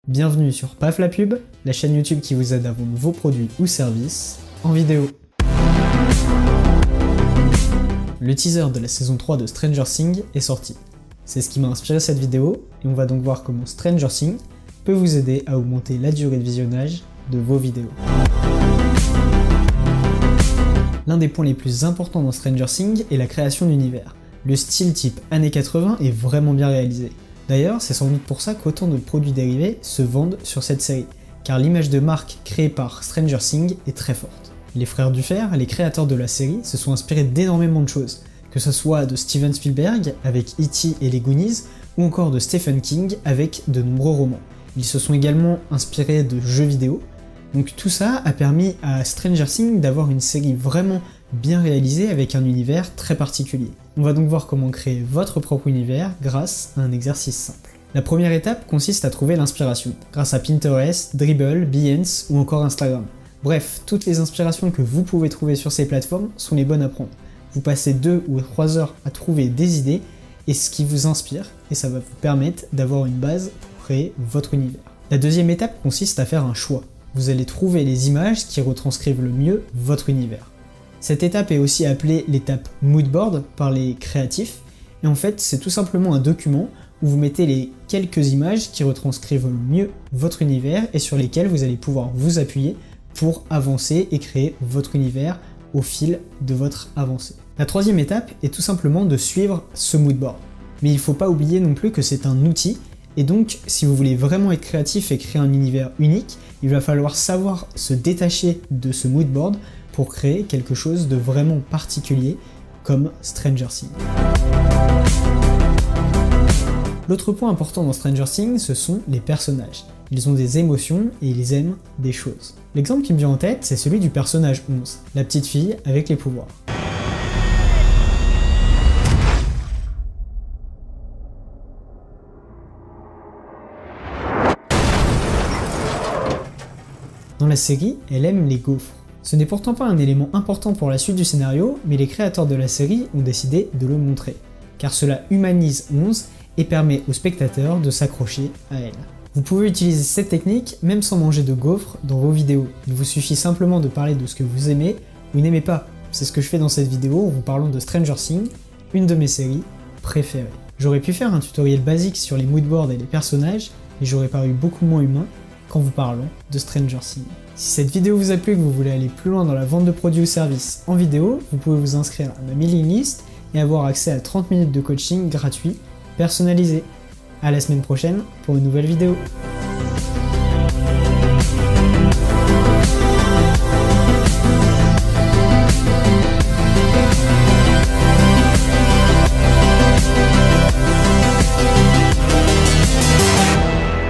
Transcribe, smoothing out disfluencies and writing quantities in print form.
Bienvenue sur Paf la pub, la chaîne YouTube qui vous aide à vendre vos produits ou services en vidéo. Le teaser de la saison 3 de Stranger Things est sorti. C'est ce qui m'a inspiré cette vidéo et on va donc voir comment Stranger Things peut vous aider à augmenter la durée de visionnage de vos vidéos. L'un des points les plus importants dans Stranger Things est la création d'univers. Le style type années 80 est vraiment bien réalisé. D'ailleurs, c'est sans doute pour ça qu'autant de produits dérivés se vendent sur cette série, car l'image de marque créée par Stranger Things est très forte. Les frères Duffer, les créateurs de la série, se sont inspirés d'énormément de choses, que ce soit de Steven Spielberg avec E.T. et les Goonies, ou encore de Stephen King avec de nombreux romans. Ils se sont également inspirés de jeux vidéo, donc tout ça a permis à Stranger Things d'avoir une série vraiment bien réalisée avec un univers très particulier. On va donc voir comment créer votre propre univers grâce à un exercice simple. La première étape consiste à trouver l'inspiration, grâce à Pinterest, Dribbble, Behance ou encore Instagram. Bref, toutes les inspirations que vous pouvez trouver sur ces plateformes sont les bonnes à prendre. Vous passez 2 ou 3 heures à trouver des idées et ce qui vous inspire, et ça va vous permettre d'avoir une base pour créer votre univers. La deuxième étape consiste à faire un choix. Vous allez trouver les images qui retranscrivent le mieux votre univers. Cette étape est aussi appelée l'étape moodboard par les créatifs, et en fait c'est tout simplement un document où vous mettez les quelques images qui retranscrivent le mieux votre univers et sur lesquelles vous allez pouvoir vous appuyer pour avancer et créer votre univers au fil de votre avancée. La troisième étape est tout simplement de suivre ce moodboard. Mais il ne faut pas oublier non plus que c'est un outil, et donc si vous voulez vraiment être créatif et créer un univers unique, il va falloir savoir se détacher de ce moodboard pour créer quelque chose de vraiment particulier comme Stranger Things. L'autre point important dans Stranger Things, ce sont les personnages. Ils ont des émotions et ils aiment des choses. L'exemple qui me vient en tête, c'est celui du personnage 11, la petite fille avec les pouvoirs. Dans la série, elle aime les gaufres. Ce n'est pourtant pas un élément important pour la suite du scénario, mais les créateurs de la série ont décidé de le montrer, car cela humanise 11 et permet aux spectateurs de s'accrocher à elle. Vous pouvez utiliser cette technique même sans manger de gaufres dans vos vidéos. Il vous suffit simplement de parler de ce que vous aimez ou n'aimez pas. C'est ce que je fais dans cette vidéo en vous parlant de Stranger Things, une de mes séries préférées. J'aurais pu faire un tutoriel basique sur les moodboards et les personnages, mais j'aurais paru beaucoup moins humain quand vous parlons de Stranger Things. Si cette vidéo vous a plu et que vous voulez aller plus loin dans la vente de produits ou services en vidéo, vous pouvez vous inscrire à ma mailing list et avoir accès à 30 minutes de coaching gratuit personnalisé. À la semaine prochaine pour une nouvelle vidéo.